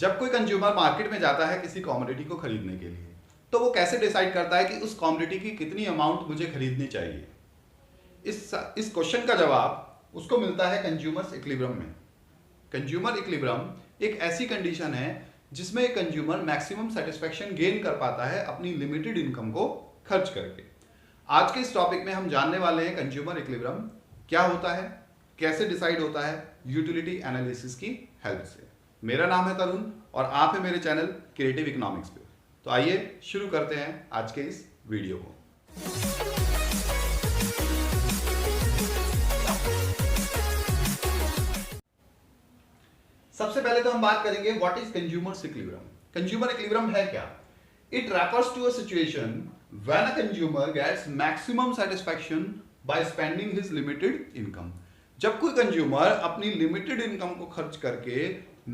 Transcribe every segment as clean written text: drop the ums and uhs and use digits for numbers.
जब कोई consumer market में जाता है किसी कमोडिटी को खरीदने के लिए, तो वो कैसे डिसाइड करता है कि उस कमोडिटी की कितनी अमाउंट मुझे खरीदनी चाहिए? इस क्वेश्चन का जवाब उसको मिलता है कंज्यूमर्स इक्विलिब्रियम में। कंज्यूमर इक्विलिब्रियम एक ऐसी कंडीशन है जिसमें एक कंज्यूमर मैक्सिमम सेटिस्फेक्शन गेन कर पाता है अपनी लिमिटेड इनकम को खर्च करके। आज के इस टॉपिक में हम जानने वाले हैं कंज्यूमर इक्विलिब्रियम क्या होता है, कैसे डिसाइड होता है यूटिलिटी एनालिसिस की हेल्प से। मेरा नाम है तरुण और आप है मेरे चैनल क्रिएटिव इकोनॉमिक्स पे। तो आइए शुरू करते हैं आज के इस वीडियो को। सबसे पहले तो हम बात करेंगे what is consumer equilibrium. Consumer equilibrium है क्या? It refers to a situation when a consumer gets maximum satisfaction by spending his limited income. जब कोई कंज्यूमर अपनी लिमिटेड इनकम को खर्च करके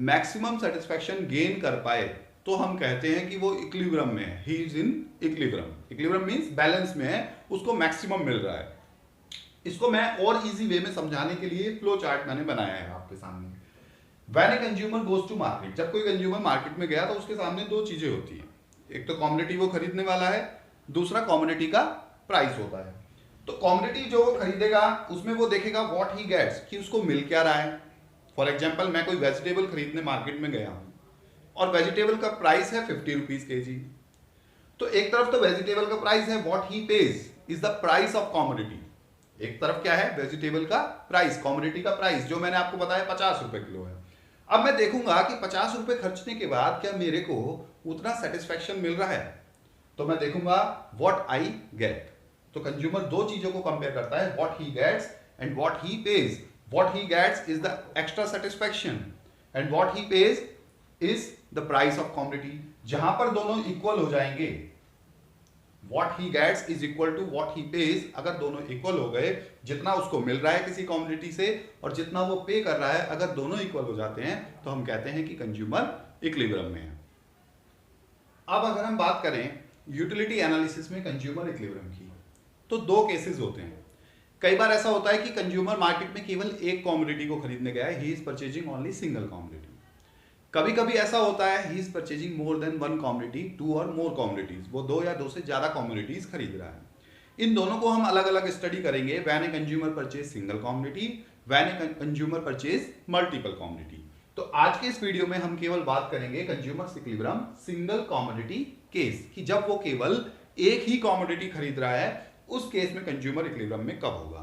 मैक्सिमम सेटिस्फैक्शन गेन कर पाए तो हम कहते हैं कि वो इक्विलिब्रियम में है, he is in equilibrium. Equilibrium means balance में है, उसको मैक्सिमम मिल रहा है। इसको मैं और इजी वे में समझाने के लिए फ्लो चार्ट मैंने बनाया है आपके सामने। When a consumer goes to market, जब कोई कंज्यूमर मार्केट में गया तो उसके सामने दो चीजें होती हैं। एक तो कमोडिटी वो खरीदने वाला है, दूसरा कमोडिटी का प्राइस होता है। तो कमोडिटी जो वो खरीदेगा उसमें वो देखेगा व्हाट ही गेट्स, कि उसको मिल क्या रहा है। फॉर एग्जाम्पल मैं कोई वेजिटेबल खरीदने मार्केट में गया हूं और वेजिटेबल का प्राइस है 50 रुपीज केजी। तो एक तरफ तो वेजिटेबल का प्राइस है, what he pays is the price of commodity. एक तरफ क्या है? वेजिटेबल का प्राइस, कमोडिटी का प्राइस, जो मैंने आपको बताया 50 रुपए किलो है। अब मैं देखूंगा कि 50 रुपए खर्चने के बाद क्या मेरे को उतना सेटिस्फैक्शन मिल रहा है, तो मैं देखूंगा व्हाट आई गेट। तो कंज्यूमर दो चीजों को कंपेयर करता है, what he gets and what he pays. What he gets is the extra satisfaction and what he pays is the price of commodity. जहां पर दोनों इक्वल हो जाएंगे, what he gets is equal to what he pays, अगर दोनों equal हो गए, जितना उसको मिल रहा है किसी कमोडिटी से और जितना वो पे कर रहा है, अगर दोनों इक्वल हो जाते हैं तो हम कहते हैं कि कंज्यूमर इक्विलिब्रियम में है। अब अगर हम बात करें यूटिलिटी एनालिसिस में कंज्यूमर इक्विलिब्रियम की, तो दो केसेस होते हैं। कई बार ऐसा होता है कि कंज्यूमर मार्केट में केवल एक कमोडिटी को खरीदने गया है, he is purchasing only single commodity. कभी कभी ऐसा होता है he is purchasing more than one commodity, two और मोर कमोडिटीज, वो दो या दो से ज्यादा कमोडिटीज खरीद रहा है। इन दोनों को हम अलग अलग स्टडी करेंगे। When a consumer purchase single commodity, when a consumer purchase multiple commodity. तो आज के इस वीडियो में हम केवल बात करेंगे consumer equilibrium single commodity case, कि जब वो केवल एक ही कमोडिटी खरीद रहा है, उस केस में कंज्यूमर इक्विलिब्रियम में कब होगा।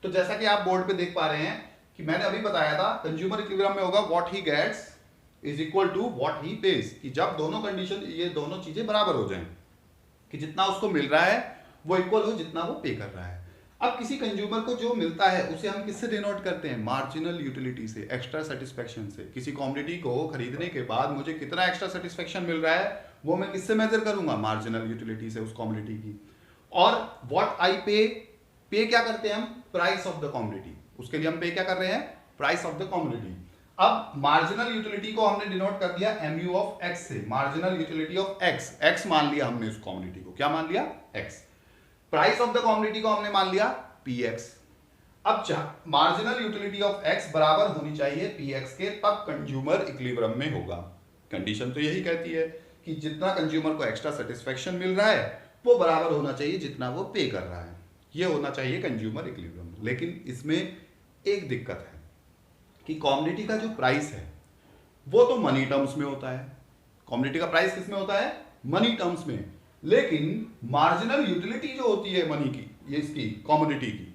तो जैसा कि आप बोर्ड पे देख पा रहे हैं कि मैंने अभी बताया था, कंज्यूमर इक्विलिब्रियम में होगा what he gets is equal to what he pays, कि जब दोनों कंडीशन, ये दोनों चीजें बराबर हो जाएं, कि जितना उसको मिल रहा है वो इक्वल हो जितना वो पे कर रहा है। अब किसी कंज्यूमर को जो मिलता है उसे हम किससे डिनोट करते हैं? मार्जिनल यूटिलिटी से, एक्स्ट्रा सेटिस्फैक्शन से। किसी कमोडिटी को खरीदने के बाद मुझे कितना एक्स्ट्रा सेटिस्फैक्शन मिल रहा है वो मैं किससे मेजर करूंगा? मार्जिनल यूटिलिटी से, उस कमोडिटी की। और व्हाट आई पे, पे क्या करते हैं हम? Price of the commodity. उसके लिए हम पे क्या कर रहे हैं? Price of the commodity. अब मार्जिनल यूटिलिटी को हमने डिनोट कर दिया MU ऑफ X से, marginal utility of X, X मान लिया हमने उस कमोडिटी को, क्या मान लिया? X। Price of the commodity को हमने मान लिया PX। अब मार्जिनल यूटिलिटी ऑफ X बराबर होनी चाहिए PX के, तब कंज्यूमर इक्विलिब्रियम में होगा। कंडीशन तो यही कहती है कि जितना कंज्यूमर को एक्स्ट्रा सेटिस्फैक्शन मिल रहा है वो बराबर होना चाहिए जितना वो पे कर रहा है। ये होना चाहिए कंज्यूमर इक्विलिब्रियम। लेकिन इसमें एक दिक्कत है कि कमोडिटी का जो प्राइस है वो तो मनी टर्म्स में होता है। कमोडिटी का प्राइस किस में होता है? मनी टर्म्स में। लेकिन मार्जिनल यूटिलिटी जो होती है मनी की, ये इसकी कमोडिटी की,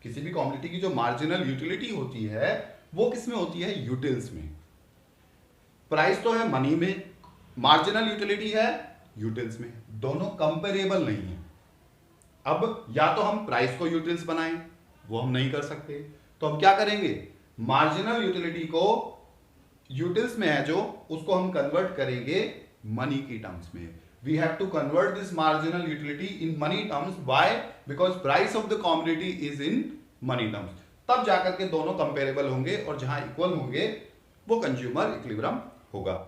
किसी भी कमोडिटी की जो मार्जिनल यूटिलिटी होती है वो किस में होती है? यूटिल्स में। प्राइस तो है मनी में, मार्जिनल यूटिलिटी है यूटिल्स में। दोनों कंपेरेबल नहीं है। अब या तो हम प्राइस को यूटिल्स बनाएं, वो हम नहीं कर सकते, तो हम क्या करेंगे? मार्जिनल यूटिलिटी को यूटिल्स में है जो, उसको हम कन्वर्ट करेंगे मनी की टर्म्स में। We have to convert this marginal utility in money terms. Why? Because price of the commodity is in money terms. तब जाकर के दोनों कंपेरेबल होंगे और जहां इक्वल होंगे वो कंज्यूमर इक्विलिब्रियम होगा।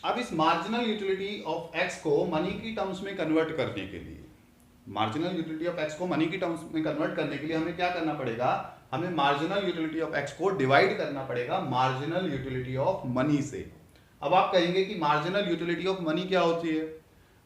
अब इस मार्जिनल यूटिलिटी ऑफ X को मनी की टर्म्स में कन्वर्ट करने के लिए, मार्जिनल यूटिलिटी ऑफ X को मनी की टर्म्स में कन्वर्ट करने के लिए हमें क्या करना पड़ेगा? हमें मार्जिनल यूटिलिटी ऑफ X को डिवाइड करना पड़ेगा मार्जिनल यूटिलिटी ऑफ मनी से। अब आप कहेंगे कि मार्जिनल यूटिलिटी ऑफ मनी क्या होती है?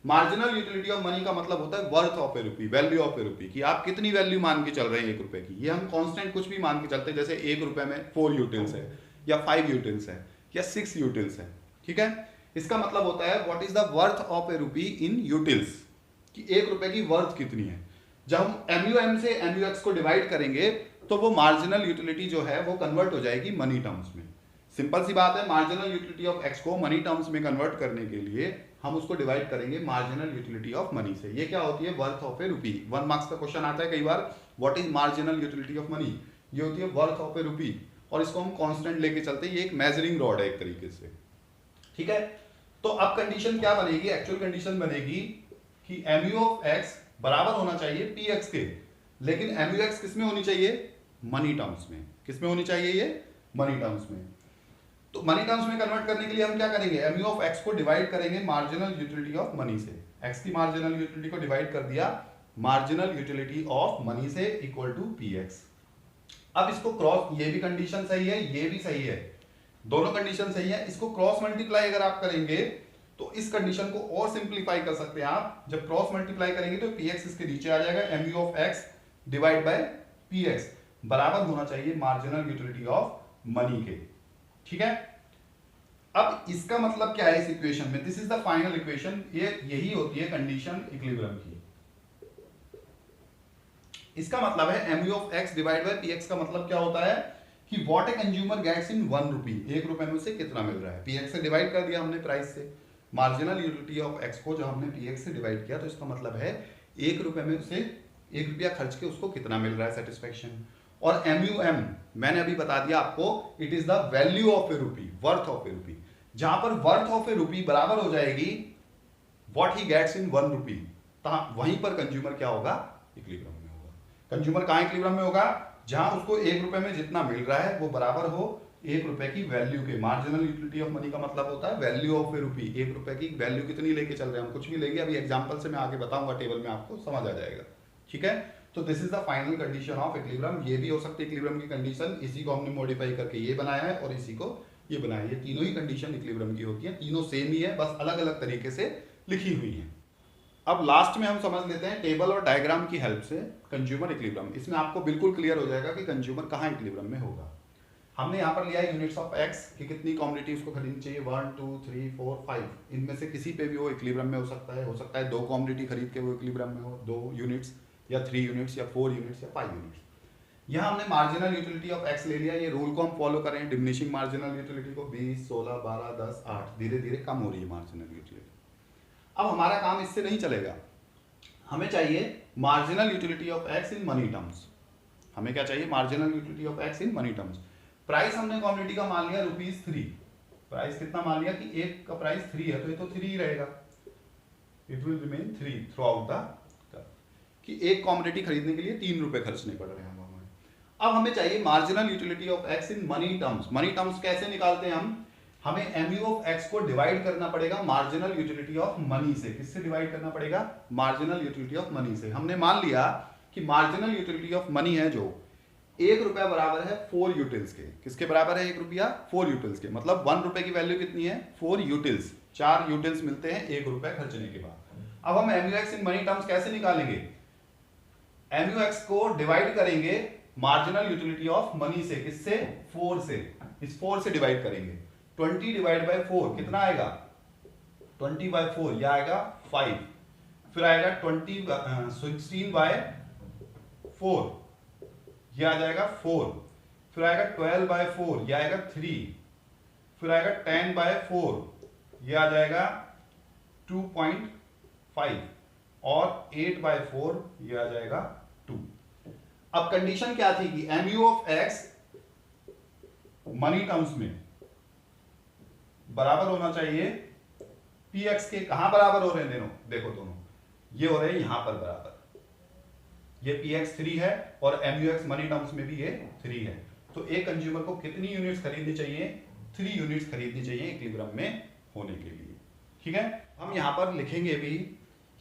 मार्जिनल यूटिलिटी ऑफ मनी का मतलब होता है worth of a rupee, value of a rupee, कि आप कितनी वैल्यू मान के चल रहे हैं एक रुपए की। ये हम कांस्टेंट कुछ भी मान के चलते हैं, जैसे एक रुपए में 4 यूटिल्स है या 5 यूटिल्स है या 6 यूटिल्स है, ठीक है। इसका मतलब होता है what is the worth of a rupee in utils, कि एक रुपए की वर्थ कितनी है। जब हम MUM से MUX को डिवाइड करेंगे तो वो मार्जिनल यूटिलिटी जो है वो कन्वर्ट हो जाएगी मनी टर्म्स में। सिंपल सी बात है, मार्जिनल यूटिलिटी ऑफ एक्स को मनी टर्म्स में कन्वर्ट करने के लिए हम उसको डिवाइड करेंगे मार्जिनल यूटिलिटी ऑफ मनी से। ये क्या होती है? Worth of a rupee. 1 marks का क्वेश्चन आता है कई बार, what is marginal utility of money, ये होती है वर्थ ऑफ ए रुपी, और इसको हम कांस्टेंट लेके चलते हैं। ये एक मेजरिंग रॉड है एक तरीके से, ठीक है। तो अब कंडीशन क्या बनेगी? एक्चुअल कंडीशन बनेगी कि MU ऑफ एक्स बराबर होना चाहिए PX के, लेकिन MUX किस में होनी चाहिए? मनी टर्म्स में। किस में होनी चाहिए? ये मनी टर्म्स में। तो मनी टर्म्स में कन्वर्ट करने के लिए हम क्या करेंगे? MU ऑफ एक्स को डिवाइड करेंगे मार्जिनल यूटिलिटी ऑफ मनी से। एक्स की मार्जिनल यूटिलिटी को डिवाइड कर दिया मार्जिनल यूटिलिटी ऑफ मनी से, इक्वल टू PX। अब इसको क्रॉस, ये भी कंडीशन सही है, ये भी सही है, दोनों कंडीशन सही है। इसको क्रॉस मल्टीप्लाई अगर आप करेंगे तो इस कंडीशन को और सिंप्लीफाई कर सकते हैं आप। जब क्रॉस मल्टीप्लाई करेंगे तो PX इसके नीचे आ जाएगा, MU of x divide by PX बराबर होना चाहिए मार्जिनल यूटिलिटी ऑफ मनी के, ठीक है। अब इसका मतलब क्या है इस इक्वेशन में? This is the final equation. ये यही होती है कंडीशन इक्विलिब्रियम की। इसका मतलब है MU of x divide by PX का मतलब क्या होता है कि व्हाट ए कंज्यूमर गेट्स इन 1 रुपी, एक रुपए में उसे कितना मिल रहा है। PX से डिवाइड कर दिया हमने प्राइस से, मार्जिनल यूटिलिटी ऑफ एक्स को जब हमने PX से डिवाइड किया तो इसका मतलब है एक रुपए में उसे 1 रुपया खर्च के उसको कितना मिल रहा है सेटिस्फेक्शन। और MUM मैंने अभी बता दिया आपको, it is the value of a rupee, worth of a rupee. जहां पर वर्थ ऑफ ए रुपी बराबर हो जाएगी व्हाट ही गेट्स इन 1 रुपी, वहीं पर कंज्यूमर क्या होगा? इक्विलिब्रियम में होगा। कंज्यूमर कहां इक्विलिब्रियम में होगा? जहां उसको 1 रुपए में जितना मिल रहा है वो बराबर हो 1 रुपए की वैल्यू के। मार्जिनल यूटिलिटी ऑफ मनी का मतलब होता है वैल्यू ऑफ ए रुपी। 1 रुपए की वैल्यू कितनी लेके चल रहे हैं हम? कुछ भी लेंगे, अभी एग्जांपल से मैं आगे बताऊंगा, टेबल में आपको समझ आ जाएगा, ठीक है। तो this is the final condition of equilibrium. ये भी हो सकती है इक्विलिब्रियम की कंडीशन, इसी को हमने मॉडिफाई करके ये बनाया है और इसी को ये बनाया है। ये तीनों ही कंडीशन इक्विलिब्रियम की होती है, तीनों सेम ही है, बस अलग अलग तरीके से लिखी हुई है। अब लास्ट में हम समझ लेते हैं टेबल और डायग्राम की हेल्प से कंज्यूमर इक्विलिब्रियम। इसमें आपको बिल्कुल क्लियर हो जाएगा कि कंज्यूमर कहाँ इक्विलिब्रियम में होगा। हमने यहाँ पर लिया है यूनिट्स ऑफ एक्स की कितनी कमोडिटी उसको खरीदनी चाहिए, 1 2 3 4 5, इनमें से किसी पे भी वो इक्विलिब्रियम में हो सकता है 2 कमोडिटी खरीद के वो इक्विलिब्रियम में हो, 2 यूनिट्स या 3 यूनिट्स या 4 यूनिट्स या 5 यूनिट्स। यहाँ हमने मार्जिनल यूटिलिटी ऑफ एक्स ले लिया। ये रूल को हम फॉलो करें, डिमिनिशिंग मार्जिनल यूटिलिटी को 20 16 12 10 8 धीरे धीरे कम हो रही है मार्जिनल यूटिलिटी। अब हमारा काम इससे नहीं चलेगा, हमें चाहिए marginal utility of x in money terms. हमें क्या चाहिए? Marginal utility of x in money terms. Price हमने कमोडिटी का मान लिया ₹3। प्राइस कितना मान लिया कि एक का प्राइस 3 है तो ये तो 3 ही रहेगा, it will remain 3 through out the, कि एक कमोडिटी खरीदने के लिए 3 रुपए खर्चने पड़ रहे हैं हमें। अब हमें चाहिए marginal utility of x in money terms. Money terms कैसे निकालते हैं हम? हमें MU ऑफ एक्स को डिवाइड करना पड़ेगा मार्जिनल यूटिलिटी ऑफ मनी से। किससे डिवाइड करना पड़ेगा? मार्जिनल यूटिलिटी ऑफ मनी से। हमने मान लिया कि मार्जिनल यूटिलिटी ऑफ मनी है जो 1 रुपया बराबर है 4 यूटिल्स के। किसके बराबर है 1 रुपया? 4 यूटिल्स के। मतलब 1 रुपए की वैल्यू कितनी है? 4 यूटिल्स। 4 यूटिल्स मिलते हैं 1 रुपया खर्चने के बाद। अब हम MUX इन मनी टर्म्स कैसे निकालेंगे? MUX को डिवाइड करेंगे मार्जिनल यूटिलिटी ऑफ मनी से। किससे? 4 से। इस 4 से डिवाइड करेंगे। 20 डिवाइड बाय 4 कितना आएगा? 20 बाय 4 यह आएगा 5। फिर आएगा 16 बाय 4 यह आ जाएगा 4। फिर आएगा 12 बाय 4 यह आएगा 3। फिर आएगा 10 बाय 4 यह आ जाएगा 2.5 और 8 बाय 4 यह आ जाएगा 2। अब कंडीशन क्या थी कि MU of x money terms में बराबर होना चाहिए PX के। कहां बराबर हो रहे हैं? देखो दोनों ये हो रहे हैं यहां पर बराबर। ये PX 3 है और MUX मनी टर्म्स में भी ये 3 है। तो एक कंज्यूमर को कितनी यूनिट्स खरीदनी चाहिए? 3 यूनिट्स खरीदनी चाहिए इक्विलिब्रियम में होने के लिए, ठीक है। हम यहां पर लिखेंगे भी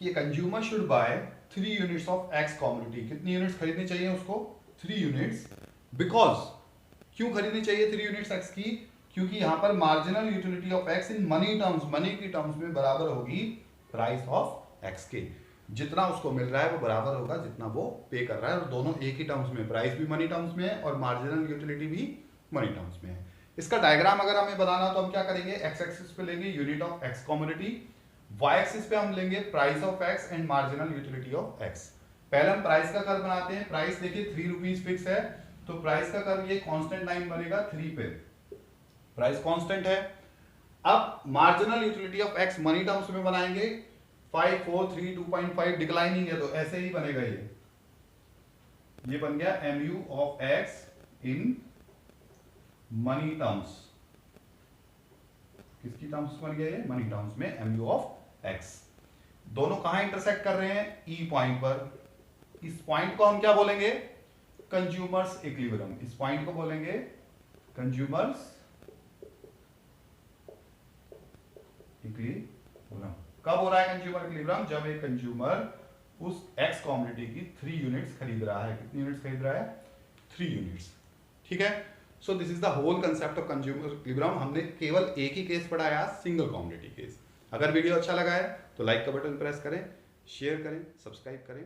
कि consumer should buy 3 units of X commodity. कितनी यूनिट्स खरीदनी चाहिए उसको? 3 यूनिट्स। बिकॉज क्यों खरीदनी चाहिए 3 यूनिट्स एक्स की? क्योंकि यहाँ पर marginal utility of x in money terms, money की टर्म्स में बराबर होगी प्राइस ऑफ एक्स के। जितना उसको मिल रहा है वो बराबर होगा जितना वो पे कर रहा है, और दोनों एक ही टर्म्स में, प्राइस भी मनी टर्म्स में है और मार्जिनल यूटिलिटी भी मनी टर्म्स में है। इसका डायग्राम अगर हमें बनाना तो हम क्या करेंगे, एक्स एक्सिस पे लेंगे unit of X commodity, Y axis पे हम लेंगे price of X and marginal utility of X. पहले हम प्राइस का कर्व बनाते हैं। प्राइस देखिए 3 रुपीज फिक्स है, तो प्राइस का कर्व ये कांस्टेंट लाइन बनेगा 3 पे, प्राइस कांस्टेंट है। अब marginal utility of x money terms में बनाएंगे, 5 4 3 2.5 डिक्लाइनिंग है तो ऐसे ही बनेगा, ये बन गया mu of x in money terms. किसकी टर्म्स बन गया ये, मनी टर्म्स में mu ऑफ x। दोनों कहां इंटरसेक्ट कर रहे हैं, E पॉइंट पर। इस पॉइंट को हम क्या बोलेंगे, कंज्यूमर्स इक्विलिब्रियम। इस पॉइंट को बोलेंगे कंज्यूमर्स इक्विलिब्रियम। कब हो रहा है कंज्यूमर इक्विलिब्रियम, जब एक कंज्यूमर उस एक्स कमोडिटी की 3 यूनिट्स खरीद रहा है। कितनी यूनिट्स खरीद रहा है, 3 यूनिट्स। ठीक है, so this is the whole concept of consumer equilibrium. हमने केवल एक ही केस पढ़ाया, सिंगल कमोडिटी केस। अगर वीडियो अच्छा लगा है तो लाइक का बटन प्रेस करें, शेयर करें, सब्सक्राइब करें।